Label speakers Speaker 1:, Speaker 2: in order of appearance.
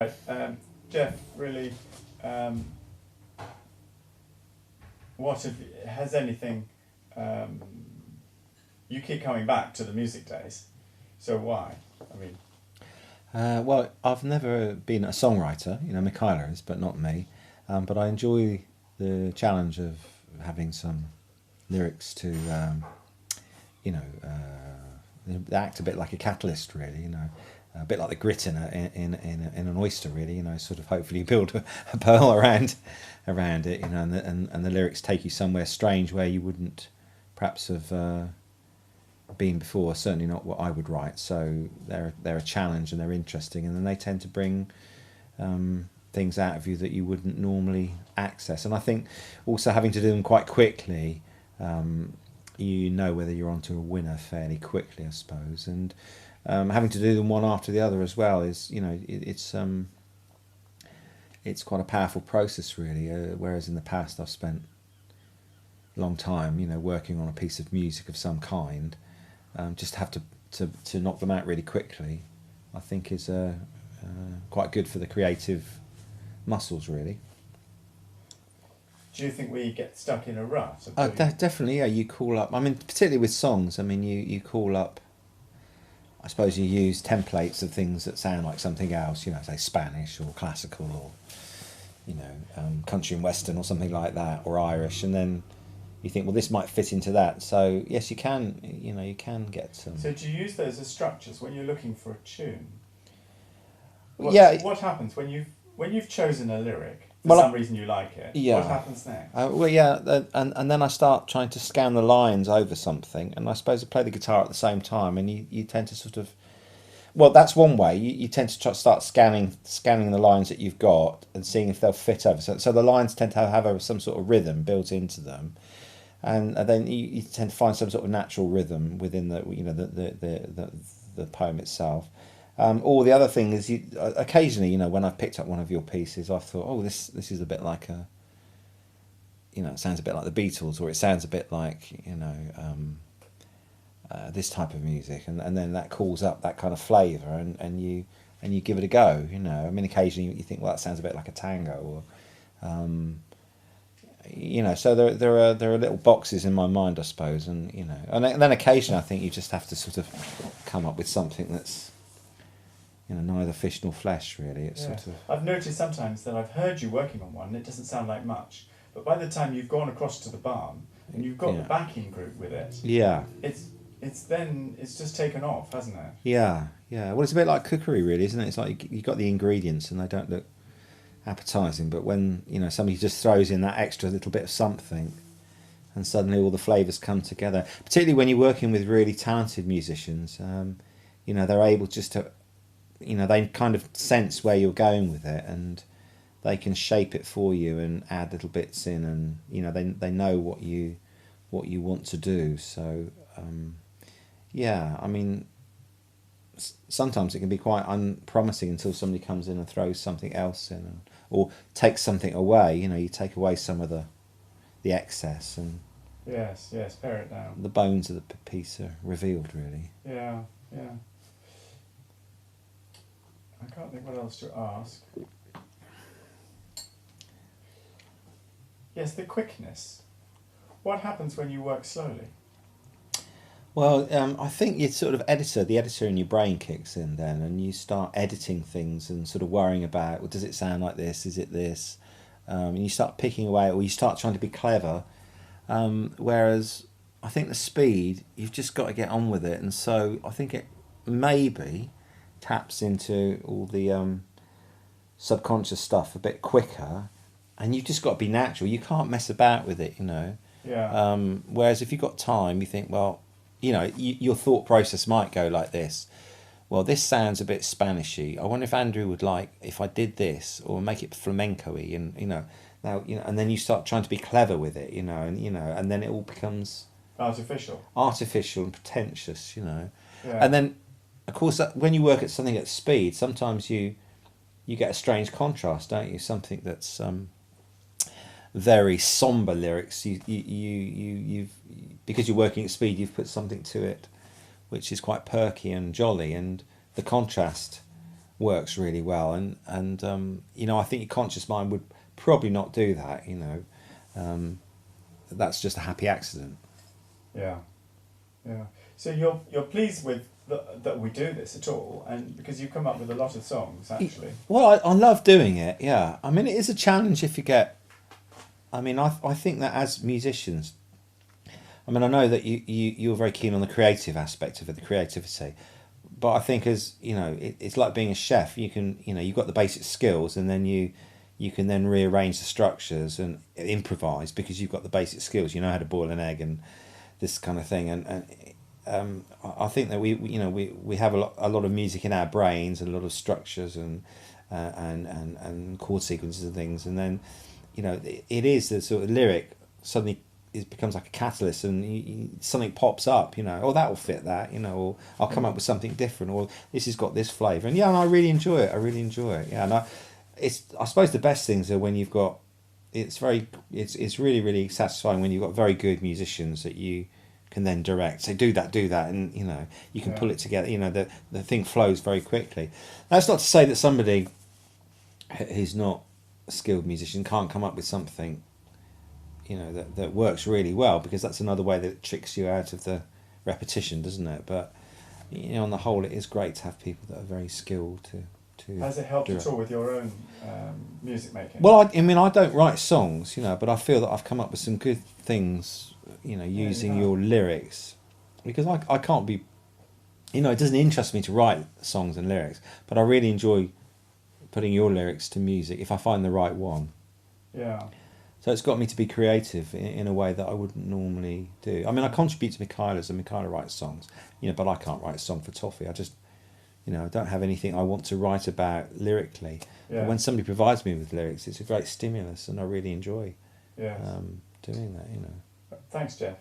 Speaker 1: Right, Geoff, really, um, has anything? Um, you keep coming back to the music days, so why? I mean,
Speaker 2: Well, I've never been a songwriter. Michaela is, but not me. But I enjoy the challenge of having some lyrics to, you know, they act a bit like a catalyst, really. A bit like the grit in an oyster, really. Sort of hopefully build a pearl around it. And the lyrics take you somewhere strange where you wouldn't perhaps have been before. Certainly not what I would write. So they're a challenge and they're interesting, and then they tend to bring things out of you that you wouldn't normally access. And I think also having to do them quite quickly, you know whether you're onto a winner fairly quickly, I suppose. And having to do them one after the other as well is, it's quite a powerful process, really. Whereas in the past, I've spent a long time, working on a piece of music of some kind. Just have to knock them out really quickly, I think is quite good for the creative muscles, really.
Speaker 1: do you think we get stuck in a rut?
Speaker 2: Definitely, yeah. You call up. I mean, particularly with songs. I mean, you call up. I suppose you use templates of things that sound like something else. Say Spanish or classical or country and western or something like that, or Irish, and then you think, well, this might fit into that. So yes, you can. You can get some.
Speaker 1: So do you use those as structures when you're looking for a tune?
Speaker 2: Yeah.
Speaker 1: What happens when you've chosen a lyric for
Speaker 2: Well,
Speaker 1: some reason you like it?
Speaker 2: yeah.
Speaker 1: What happens next?
Speaker 2: Well, yeah, and then I start trying to scan the lines over something, and I suppose I play the guitar at the same time, and you tend to sort of, well, that's one way. You tend to start scanning the lines that you've got and seeing if they'll fit over. So the lines tend to have some sort of rhythm built into them, and then you tend to find some sort of natural rhythm within the poem itself. Or the other thing is, occasionally, when I've picked up one of your pieces, I've thought, oh, this is a bit like it sounds a bit like the Beatles, or it sounds a bit like, this type of music, and then that calls up that kind of flavour, and you give it a go. I mean, occasionally you think, well, that sounds a bit like a tango, or so there are little boxes in my mind, I suppose, and then occasionally I think you just have to sort of come up with something that's neither fish nor flesh, really. It's
Speaker 1: Yeah.
Speaker 2: sort of.
Speaker 1: I've noticed sometimes that I've heard you working on one and it doesn't sound like much, but by the time you've gone across to the barn and you've got
Speaker 2: Yeah.
Speaker 1: the backing group with it,
Speaker 2: Yeah,
Speaker 1: it's just taken off, hasn't it?
Speaker 2: yeah, yeah. Well, it's a bit like cookery, really, isn't it? It's like you got the ingredients and they don't look appetizing, but when somebody just throws in that extra little bit of something, and suddenly all the flavors come together. Particularly when you're working with really talented musicians, they're able just to, they kind of sense where you're going with it, and they can shape it for you and add little bits in, and they know what you want to do. So yeah, I mean, sometimes it can be quite unpromising until somebody comes in and throws something else in, or takes something away. You take away some of the excess, and
Speaker 1: Yes, pare it down.
Speaker 2: the bones of the piece are revealed, really.
Speaker 1: Yeah, yeah. I can't think what else to ask. Yes, the quickness. What happens when you work slowly?
Speaker 2: Well, I think you sort of the editor in your brain kicks in then, and you start editing things and sort of worrying about, well, does it sound like this? Is it this? And you start picking away, or you start trying to be clever. Whereas I think the speed, you've just got to get on with it, and so I think it maybe taps into all the subconscious stuff a bit quicker, and you've just got to be natural. You can't mess about with it.
Speaker 1: Yeah.
Speaker 2: Whereas if you've got time, you think, well, your thought process might go like this. Well, this sounds a bit Spanishy. I wonder if Andrew would like if I did this, or make it flamenco-y, and now and then you start trying to be clever with it, and then it all becomes
Speaker 1: Artificial.
Speaker 2: artificial and pretentious.
Speaker 1: Yeah.
Speaker 2: And then, of course, when you work at something at speed, sometimes you get a strange contrast, don't you? Something that's very somber lyrics. You've because you're working at speed, you've put something to it which is quite perky and jolly, and the contrast works really well, and you know, I think your conscious mind would probably not do that. You know, that's just a happy accident.
Speaker 1: Yeah, yeah. So you're pleased with that we do this at all, and because you come up with a lot of songs actually.
Speaker 2: Well, I love doing it. Yeah, I mean, it is a challenge if you get. I mean, I think that as musicians, I mean, I know that you're very keen on the creative aspect of it, the creativity, but I think as you know, it's like being a chef. You can, you know, you've got the basic skills, and then you can then rearrange the structures and improvise because you've got the basic skills. You know how to boil an egg and this kind of thing, and I think that we have a lot of music in our brains and a lot of structures and chord sequences and things, and then you know it is the sort of lyric suddenly it becomes like a catalyst, and something pops up, you know, oh, that will fit that, you know, or I'll come up with something different, or this has got this flavour, and yeah, and I really enjoy it. Yeah, and I suppose the best things are when you've got it's really really satisfying when you've got very good musicians that you can then direct, say do that, and you know you can pull it together. You know the thing flows very quickly. That's not to say that somebody who's not a skilled musician can't come up with something, you know, that works really well, because that's another way that it tricks you out of the repetition, doesn't it? But you know, on the whole, it is great to have people that are very skilled to.
Speaker 1: Has it helped at all with your own music making?
Speaker 2: Well, I mean, I don't write songs, you know, but I feel that I've come up with some good things, you know, using your lyrics, because I can't be, you know, it doesn't interest me to write songs and lyrics, but I really enjoy putting your lyrics to music if I find the right one.
Speaker 1: Yeah.
Speaker 2: So it's got me to be creative in a way that I wouldn't normally do. I mean, I contribute to Michaela's, and Michaela writes songs, you know, but I can't write a song for Toffee. I just, you know, I don't have anything I want to write about lyrically.
Speaker 1: Yeah.
Speaker 2: But when somebody provides me with lyrics, it's a great stimulus, and I really enjoy
Speaker 1: Yes.
Speaker 2: doing that, you know.
Speaker 1: Thanks, Geoff.